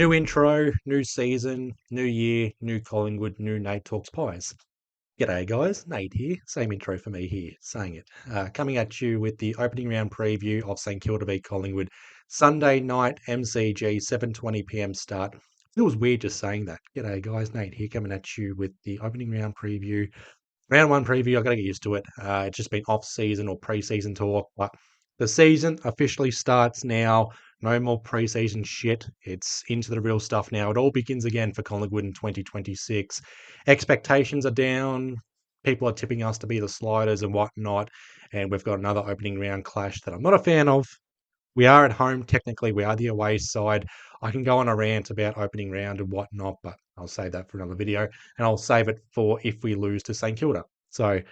New intro, new season, new year, new Collingwood, new Nate Talks Pies. G'day guys, Nate here. Same intro for me here, saying it. Coming at you with the opening round preview of St Kilda v Collingwood. Sunday night, MCG, 7:20 p.m. start. Feels weird just saying that. G'day guys, Nate here coming at you with the opening round preview. Round one preview, I've got to get used to it. It's just been off-season or pre-season talk, but the season officially starts now. No more pre-season shit. It's into the real stuff now. It all begins again for Collingwood in 2026. Expectations are down. People are tipping us to be the sliders and whatnot. And we've got another opening round clash that I'm not a fan of. We are at home, technically. We are the away side. I can go on a rant about opening round and whatnot, but I'll save that for another video. And I'll save it for if we lose to St Kilda. So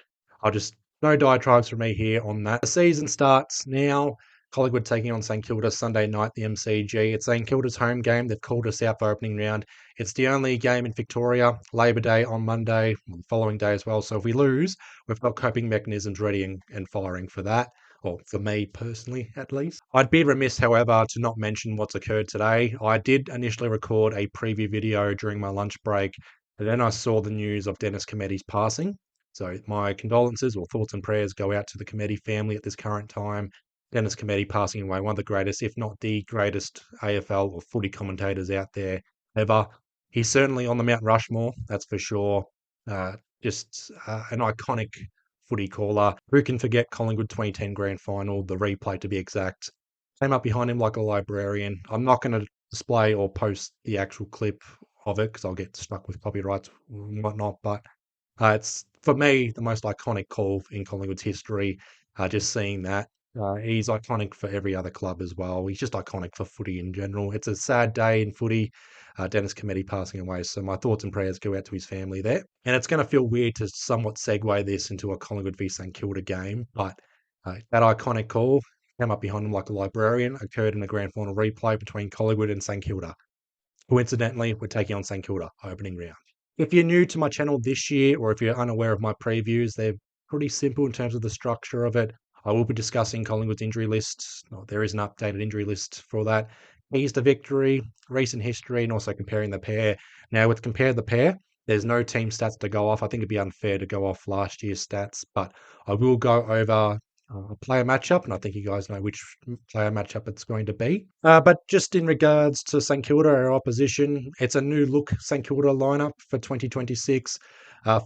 I'll just, no diatribes from me here on that. The season starts now. Collingwood taking on St Kilda Sunday night, the MCG. It's St Kilda's home game. They've called us out for opening round. It's the only game in Victoria. Labor Day on Monday, the following day as well. So if we lose, we've got coping mechanisms ready and firing for that. Well, for me personally, at least. I'd be remiss, however, to not mention what's occurred today. I did initially record a preview video during my lunch break, and then I saw the news of Dennis Cometti's passing. So my condolences or thoughts and prayers go out to the Cometti family at this current time. Dennis Cometti passing away, one of the greatest, if not the greatest AFL or footy commentators out there ever. He's certainly on the Mount Rushmore, that's for sure. Just an iconic footy caller. Who can forget Collingwood 2010 grand final, the replay to be exact. Came up behind him like a librarian. I'm not going to display or post the actual clip of it because I'll get stuck with copyrights and whatnot. But it's, for me, the most iconic call in Collingwood's history. Just seeing that. He's iconic for every other club as well. He's just iconic for footy in general. It's a sad day in footy. Dennis Cometti passing away. So my thoughts and prayers go out to his family there. And it's going to feel weird to somewhat segue this into a Collingwood v St Kilda game. But that iconic call, came up behind him like a librarian, occurred in the grand final replay between Collingwood and St Kilda. Coincidentally, we're taking on St Kilda opening round. If you're new to my channel this year, or if you're unaware of my previews, they're pretty simple in terms of the structure of it. I will be discussing Collingwood's injury list. There is an updated injury list for that. Keys to victory, recent history, and also comparing the pair. Now, with compare the pair, there's no team stats to go off. I think it'd be unfair to go off last year's stats, but I will go over a player matchup, and I think you guys know which player matchup it's going to be. But just in regards to St Kilda, our opposition, it's a new look St Kilda lineup for 2026.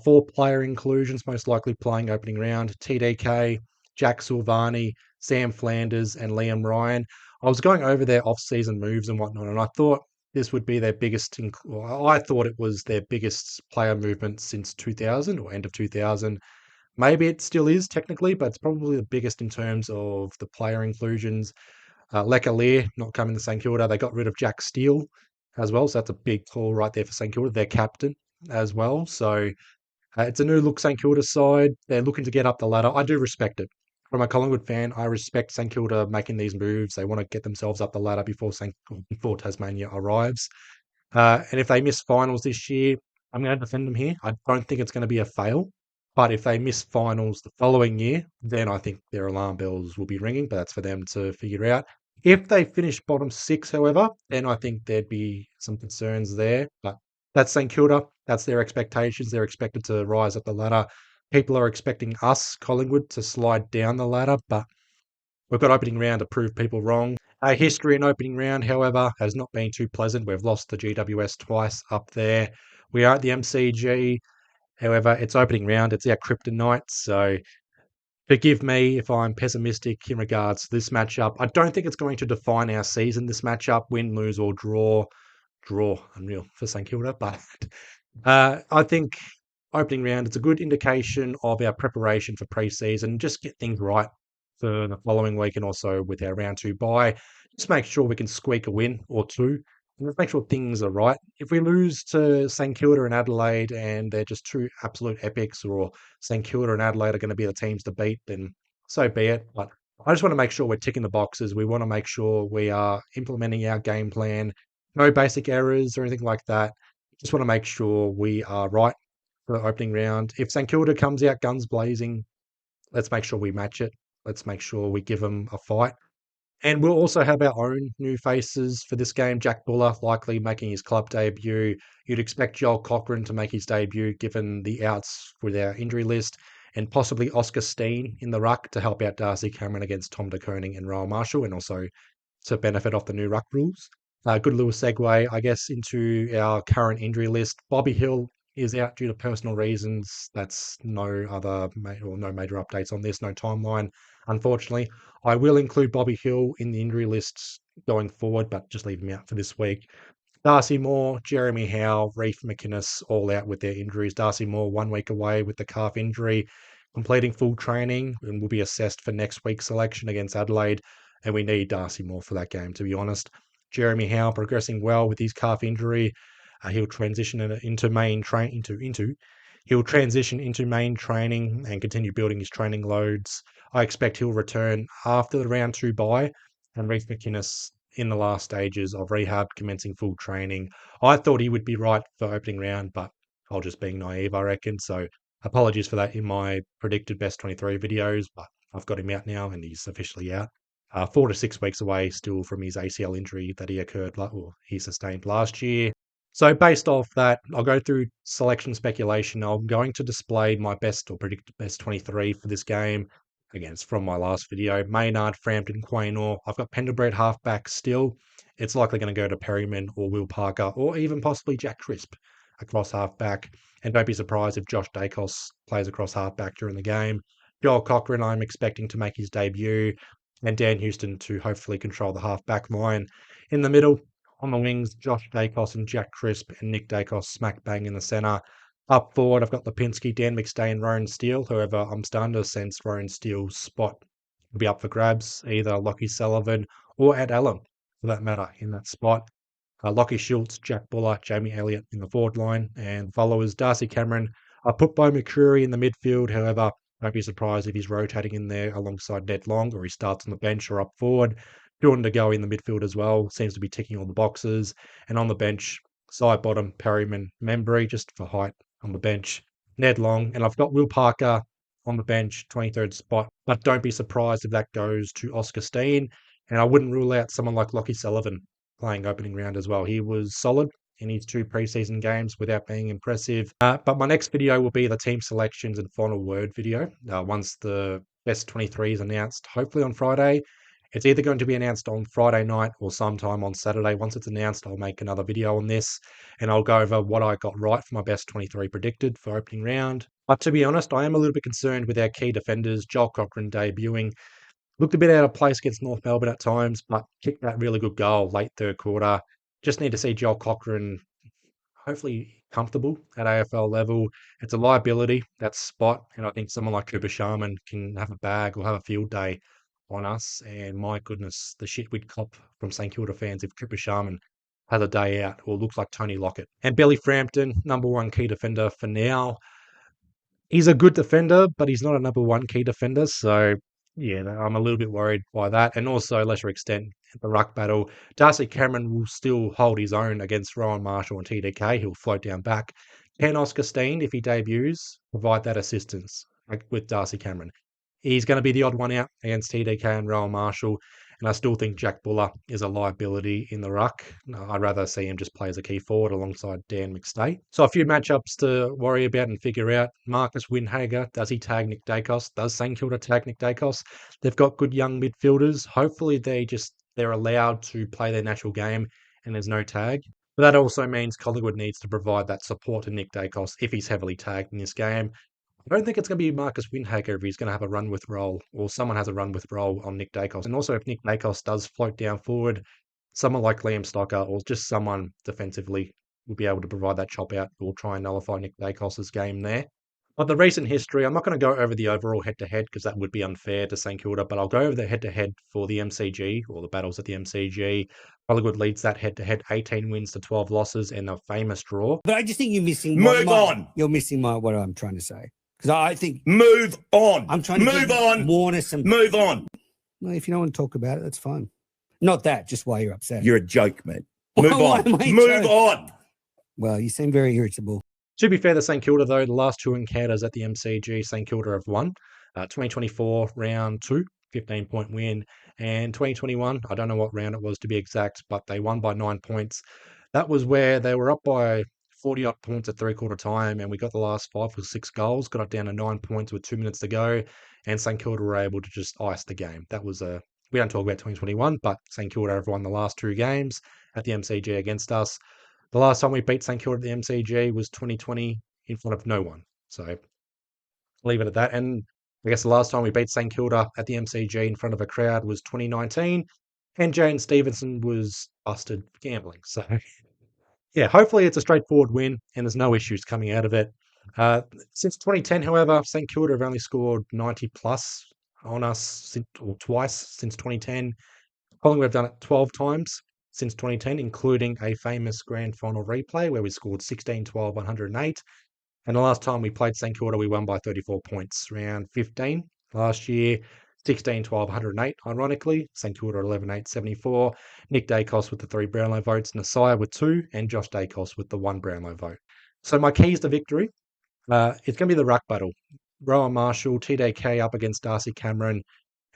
4 player inclusions, most likely playing opening round. TDK, Jack Silvani, Sam Flanders, and Liam Ryan. I was going over their off-season moves and whatnot, and I thought this would be their biggest. I thought it was their biggest player movement since 2000 or end of 2000. Maybe it still is technically, but it's probably the biggest in terms of the player inclusions. Lecalier not coming to St Kilda. They got rid of Jack Steele as well, so that's a big call right there for St Kilda. Their captain as well. So it's a new look St Kilda side. They're looking to get up the ladder. I do respect it. From a Collingwood fan, I respect St Kilda making these moves. They want to get themselves up the ladder before Tasmania arrives. And if they miss finals this year, I'm going to defend them here. I don't think it's going to be a fail. But if they miss finals the following year, then I think their alarm bells will be ringing. But that's for them to figure out. If they finish bottom 6, however, then I think there'd be some concerns there. But that's St Kilda. That's their expectations. They're expected to rise up the ladder. People are expecting us, Collingwood, to slide down the ladder, but we've got opening round to prove people wrong. Our history in opening round, however, has not been too pleasant. We've lost the GWS twice up there. We are at the MCG. However, it's opening round. It's our kryptonite. So forgive me if I'm pessimistic in regards to this matchup. I don't think it's going to define our season, this matchup, win, lose, or draw. Draw, unreal for St Kilda. But I think opening round, it's a good indication of our preparation for pre-season. Just get things right for the following week and also with our round 2 bye. Just make sure we can squeak a win or 2. And let's make sure things are right. If we lose to St Kilda and Adelaide and they're just 2 absolute epics, or St Kilda and Adelaide are going to be the teams to beat, then so be it. But I just want to make sure we're ticking the boxes. We want to make sure we are implementing our game plan. No basic errors or anything like that. Just want to make sure we are right for the opening round. If St Kilda comes out guns blazing, let's make sure we match it. Let's make sure we give them a fight. And we'll also have our own new faces for this game. Jack Buller likely making his club debut. You'd expect Joel Cochran to make his debut given the outs with our injury list, and possibly Oscar Steen in the ruck to help out Darcy Cameron against Tom de Koning and Royal Marshall, and also to benefit off the new ruck rules. Good little segue, I guess, into our current injury list. Bobby Hill is out due to personal reasons. That's no no major updates on this, no timeline, unfortunately. I will include Bobby Hill in the injury lists going forward, but just leave him out for this week. Darcy Moore, Jeremy Howe, Reef McInnes all out with their injuries. Darcy Moore 1 week away with the calf injury, completing full training and will be assessed for next week's selection against Adelaide. And we need Darcy Moore for that game, to be honest. Jeremy Howe progressing well with his calf injury. He'll transition into main train into he'll transition into main training and continue building his training loads. I expect he'll return after the round 2 bye, and Reece McInnes in the last stages of rehab, commencing full training. I thought he would be right for opening round, but I was just being naive, I reckon. So apologies for that in my predicted best 23 videos, but I've got him out now and he's officially out. 4 to 6 weeks away still from his ACL injury that he sustained last year. So based off that, I'll go through selection speculation. I'm going to display my best or predicted best 23 for this game. Again, it's from my last video. Maynard, Frampton, Quaynor. I've got Pendlebury halfback still. It's likely going to go to Perryman or Will Parker or even possibly Jack Crisp across halfback. And don't be surprised if Josh Daicos plays across halfback during the game. Joel Cochran, I'm expecting to make his debut, and Dan Houston to hopefully control the half-back line. In the middle, on the wings, Josh Daicos and Jack Crisp and Nick Daicos smack bang in the centre. Up forward, I've got Lipinski, Dan McStay and Rowan Steele. However, I'm starting to sense Rowan Steele's spot will be up for grabs, either Lockie Sullivan or Ed Allen, for that matter, in that spot. Lockie Schultz, Jack Buller, Jamie Elliott in the forward line, and followers Darcy Cameron. I put Bo McCreary in the midfield. However, don't be surprised if he's rotating in there alongside Ned Long, or he starts on the bench or up forward. Jordan to go in the midfield as well. Seems to be ticking all the boxes. And on the bench, side bottom, Perryman, Membry, just for height on the bench. Ned Long, and I've got Will Parker on the bench, 23rd spot. But don't be surprised if that goes to Oscar Steen. And I wouldn't rule out someone like Lockie Sullivan playing opening round as well. He was solid in his 2 preseason games without being impressive. But my next video will be the team selections and final word video. Once the best 23 is announced, hopefully on Friday. It's either going to be announced on Friday night or sometime on Saturday. Once it's announced, I'll make another video on this and I'll go over what I got right for my best 23 predicted for opening round. But to be honest, I am a little bit concerned with our key defenders. Joel Cochran debuting. Looked a bit out of place against North Melbourne at times, but kicked that really good goal late third quarter. Just need to see Joel Cochran hopefully comfortable at AFL level. It's a liability, that spot, and I think someone like Cooper Sharman can have a bag or have a field day on us. And my goodness, the shit we'd cop from St Kilda fans if Cooper Sharman has a day out or looks like Tony Lockett. And Billy Frampton, number 1 key defender for now. He's a good defender, but he's not a number 1 key defender. So, yeah, I'm a little bit worried by that. And also, lesser extent, the ruck battle. Darcy Cameron will still hold his own against Rowan Marshall and TDK. He'll float down back. Can Oscar Steen, if he debuts, provide that assistance with Darcy Cameron? He's going to be the odd one out against TDK and Rowan Marshall. And I still think Jack Buller is a liability in the ruck. I'd rather see him just play as a key forward alongside Dan McStay. So a few matchups to worry about and figure out. Marcus Windhager, does he tag Nick Daicos? Does St Kilda tag Nick Daicos? They've got good young midfielders. Hopefully they're allowed to play their natural game and there's no tag. But that also means Collingwood needs to provide that support to Nick Daicos if he's heavily tagged in this game. I don't think it's going to be Marcus Windhager if he's going to have a run with role, or someone has a run with role on Nick Daicos. And also, if Nick Daicos does float down forward, someone like Liam Stocker or just someone defensively will be able to provide that chop out or try and nullify Nick Daicos' game there. But the recent history, I'm not going to go over the overall head-to-head because that would be unfair to St Kilda, but I'll go over the head-to-head for the MCG, or the battles at the MCG. Collingwood leads that head-to-head 18 wins to 12 losses in a famous draw. But I just think you're missing... Move on! You're missing what I'm trying to say. Because I think... Move on! I'm trying to move on! Warner some... Move on! Well, if you don't want to talk about it, that's fine. Not that, just why you're upset. You're a joke, mate. Move on. Move on! Well, you seem very irritable. To be fair to St Kilda, though, the last 2 encounters at the MCG, St Kilda have won. 2024 round 2, 15-point win. And 2021, I don't know what round it was to be exact, but they won by 9 points. That was where they were up by 40 odd points at three-quarter time, and we got the last 5 or 6 goals, got it down to 9 points with 2 minutes to go, and St Kilda were able to just ice the game. That was a we don't talk about 2021, but St Kilda have won the last 2 games at the MCG against us. The last time we beat St Kilda at the MCG was 2020 in front of no one. So leave it at that. And I guess the last time we beat St Kilda at the MCG in front of a crowd was 2019, and Jane Stevenson was busted for gambling. So yeah, hopefully it's a straightforward win and there's no issues coming out of it. Since 2010, however, St Kilda have only scored 90 plus on us or twice since 2010. Collingwood have done it 12 times since 2010, including a famous grand final replay where we scored 16, 12, 108. And the last time we played St Kilda, we won by 34 points, round 15. Last year, 16, 12, 108, ironically. St Kilda 11, 8, 74. Nick Daicos with the 3 Brownlow votes, Nasiah with 2, and Josh Daicos with the 1 Brownlow vote. So my keys to victory, it's going to be the ruck battle. Rowan Marshall, TDK up against Darcy Cameron,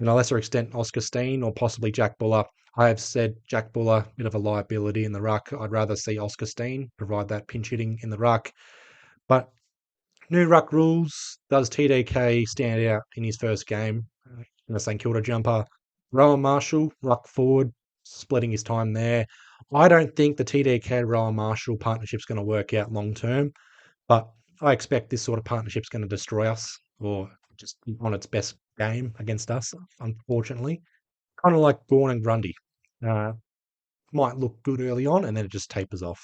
and a lesser extent, Oscar Steen or possibly Jack Buller. I have said Jack Buller, bit of a liability in the ruck. I'd rather see Oscar Steen provide that pinch hitting in the ruck. But new ruck rules. Does TDK stand out in his first game in a St Kilda jumper? Rowan Marshall, ruck forward, splitting his time there. I don't think the TDK Rowan Marshall partnership's going to work out long term, but I expect this sort of partnership's going to destroy us or just on its best game against us, unfortunately. Kind of like Gawn and Grundy. Might look good early on and then it just tapers off.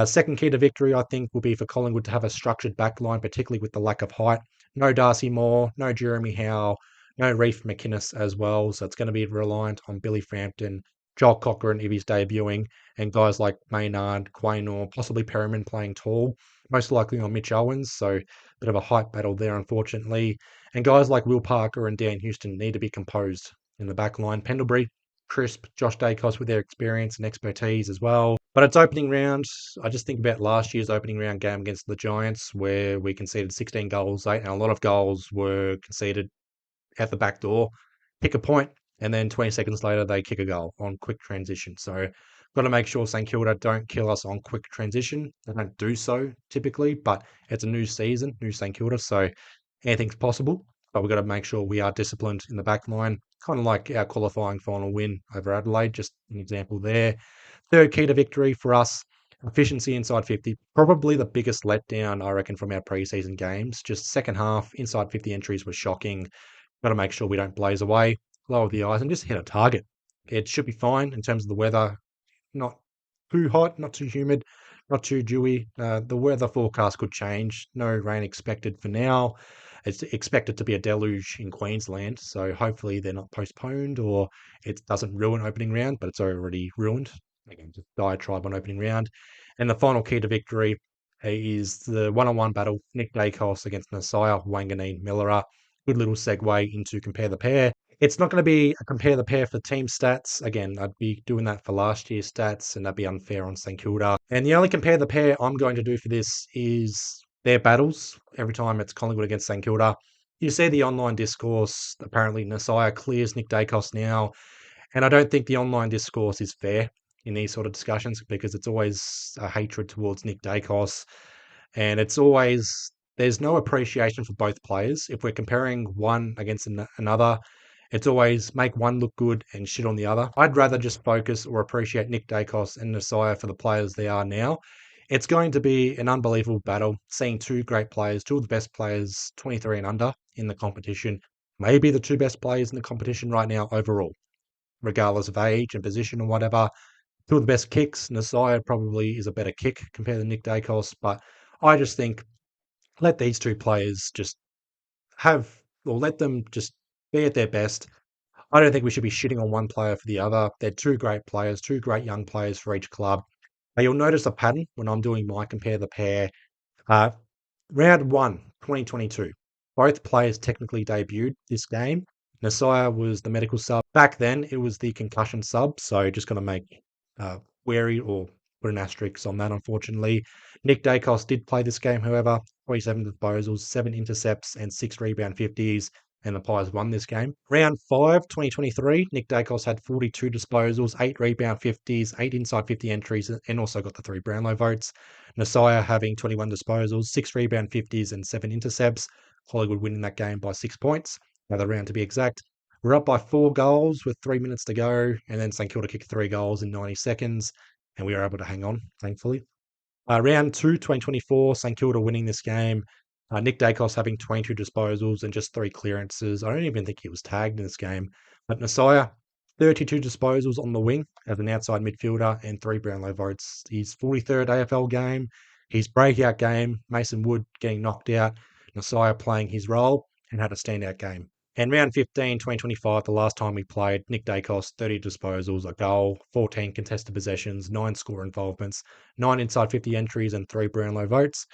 Second key to victory, I think, will be for Collingwood to have a structured backline, particularly with the lack of height. No Darcy Moore, no Jeremy Howe, no Reef McInnes as well. So it's going to be reliant on Billy Frampton, Joel Cochran if he's debuting, and guys like Maynard, Quaynor, possibly Perriman playing tall, most likely on Mitch Owens. So a bit of a height battle there, unfortunately. And guys like Will Parker and Dan Houston need to be composed in the backline. Pendlebury, crisp, Josh Daicos with their experience and expertise as well. But it's opening round. I just think about last year's opening round game against the Giants where we conceded 16 goals late and a lot of goals were conceded at the back door. Pick a point and then 20 seconds later they kick a goal on quick transition. So got to make sure St Kilda don't kill us on quick transition. They don't do so typically, but it's a new season, new St Kilda, so anything's possible. But we've got to make sure we are disciplined in the back line, kind of like our qualifying final win over Adelaide, just an example there. Third key to victory for us, efficiency inside 50. Probably the biggest letdown, I reckon, from our preseason games. Just second half, inside 50 entries were shocking. Got to make sure we don't blaze away, lower the eyes, and just hit a target. It should be fine in terms of the weather. Not too hot, not too humid, not too dewy. The weather forecast could change. No rain expected for now. It's expected to be a deluge in Queensland, so hopefully they're not postponed or it doesn't ruin opening round, but it's already ruined. Again, just diatribe on opening round. And the final key to victory is the one-on-one battle, Nick Daicos against Nasiah Wanganeen Millera. Good little segue into compare the pair. It's not going to be a compare the pair for team stats. Again, I'd be doing that for last year's stats, and that'd be unfair on St Kilda. And the only compare the pair I'm going to do for this is their battles. Every time it's Collingwood against St Kilda, you see the online discourse. Apparently, Nasiah clears Nick Daicos now, and I don't think the online discourse is fair in these sort of discussions because it's always a hatred towards Nick Daicos, and it's always there's no appreciation for both players. If we're comparing one against another, it's always make one look good and shit on the other. I'd rather just focus or appreciate Nick Daicos and Nasiah for the players they are now. It's going to be an unbelievable battle, seeing two great players, two of the best players, 23 and under in the competition, maybe the two best players in the competition right now overall, regardless of age and position or whatever. Two of the best kicks. Nasiah probably is a better kick compared to Nick Daicos, but I just think let these two players just let them just be at their best. I don't think we should be shitting on one player for the other. They're two great players, two great young players for each club. Now, you'll notice a pattern when I'm doing my compare the pair. Uh, round 1, 2022. Both players technically debuted this game. Nasiah was the medical sub. Back then, it was the concussion sub, so just going to make wary or put an asterisk on that, unfortunately. Nick Daicos did play this game, however, 27 disposals, 7 intercepts, and 6 rebound 50s. and the Pies won this game. Round 5, 2023, Nick Daicos had 42 disposals, 8 rebound 50s, 8 inside 50 entries, and also got the 3 Brownlow votes. Nasiah having 21 disposals, 6 rebound 50s, and 7 intercepts. Collingwood winning that game by 6 points. Another round to be exact. We're up by 4 goals with 3 minutes to go, and then St Kilda kicked 3 goals in 90 seconds, and we were able to hang on, thankfully. Round 2, 2024, St Kilda winning this game. Nick Daicos having 22 disposals and just 3 clearances. I don't even think he was tagged in this game. But Nasiah, 32 disposals on the wing as an outside midfielder and 3 Brownlow votes. His 43rd AFL game, his breakout game, Mason Wood getting knocked out, Nasiah playing his role and had a standout game. And round 15, 2025, the last time we played, Nick Daicos, 30 disposals, a goal, 14 contested possessions, 9 score involvements, 9 inside 50 entries, and 3 Brownlow votes,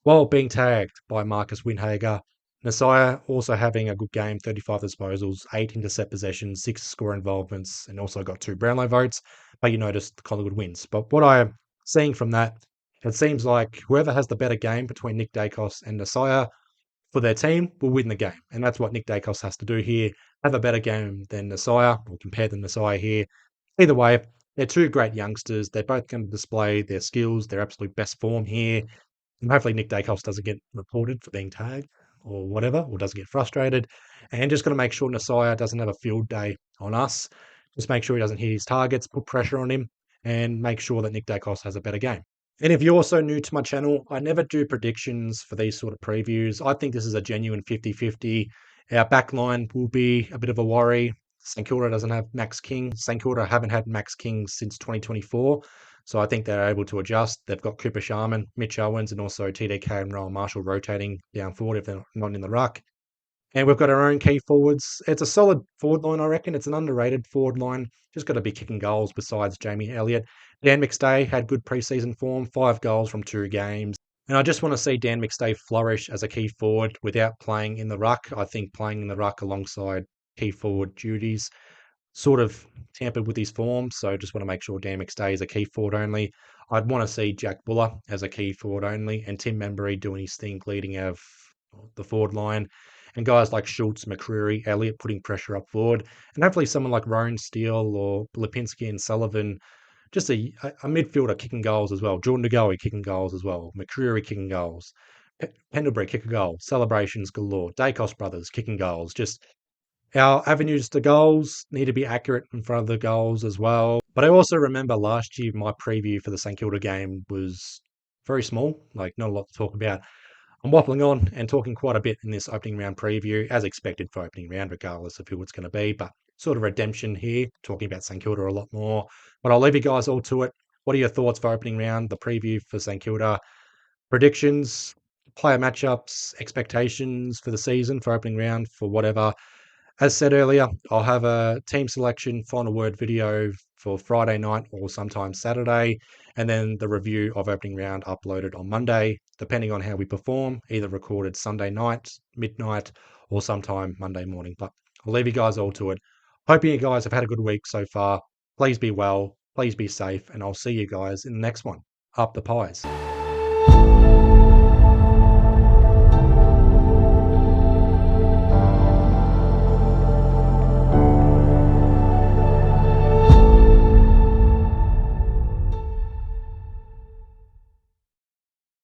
while being tagged by Marcus Winhager. Nasiah also having a good game, 35 disposals, 8 intercept possessions, 6 score involvements, and also got 2 Brownlow votes. But you noticed Collingwood wins. But what I'm seeing from that, it seems like whoever has the better game between Nick Daicos and Nasiah for their team will win the game. And that's what Nick Daicos has to do here. Have a better game than Nasiah, or compare than Nasiah here. Either way, they're 2 great youngsters. They're both going to display their skills, their absolute best form here. And hopefully Nick Daicos doesn't get reported for being tagged or whatever, or doesn't get frustrated. And just got to make sure Nasiah doesn't have a field day on us. Just make sure he doesn't hit his targets, put pressure on him, and make sure that Nick Daicos has a better game. And if you're also new to my channel, I never do predictions for these sort of previews. I think this is a genuine 50-50. Our backline will be a bit of a worry. St Kilda doesn't have Max King. St Kilda haven't had Max King since 2024. So I think they're able to adjust. They've got Cooper Sharman, Mitch Owens, and also TDK and Rowan Marshall rotating down forward if they're not in the ruck. And we've got our own key forwards. It's a solid forward line, I reckon. It's an underrated forward line. Just got to be kicking goals besides Jamie Elliott. Dan McStay had good preseason form, 5 goals from 2 games. And I just want to see Dan McStay flourish as a key forward without playing in the ruck. I think playing in the ruck alongside key forward duties sort of tampered with his form. So just want to make sure Dan McStay is a key forward only. I'd want to see Jack Buller as a key forward only and Tim Membury doing his thing leading out of the forward line. And guys like Schultz, McCreary, Elliott putting pressure up forward. And hopefully someone like Rowan Steele or Lipinski and Sullivan, just a midfielder kicking goals as well. Jordan DeGoey kicking goals as well. McCreary kicking goals. Pendlebury kick a goal. Celebrations galore. Daicos brothers kicking goals. Just our avenues to goals need to be accurate in front of the goals as well. But I also remember last year my preview for the St Kilda game was very small, like not a lot to talk about. I'm waffling on and talking quite a bit in this opening round preview, as expected for opening round, regardless of who it's going to be. But sort of redemption here, talking about St Kilda a lot more. But I'll leave you guys all to it. What are your thoughts for opening round, the preview for St Kilda? Predictions, player matchups, expectations for the season for opening round, for whatever. As said earlier, I'll have a team selection final word video for Friday night or sometime Saturday, and then the review of opening round uploaded on Monday, depending on how we perform, either recorded Sunday night, midnight, or sometime Monday morning. But I'll leave you guys all to it. Hoping you guys have had a good week so far. Please be well, please be safe, and I'll see you guys in the next one. Up the Pies.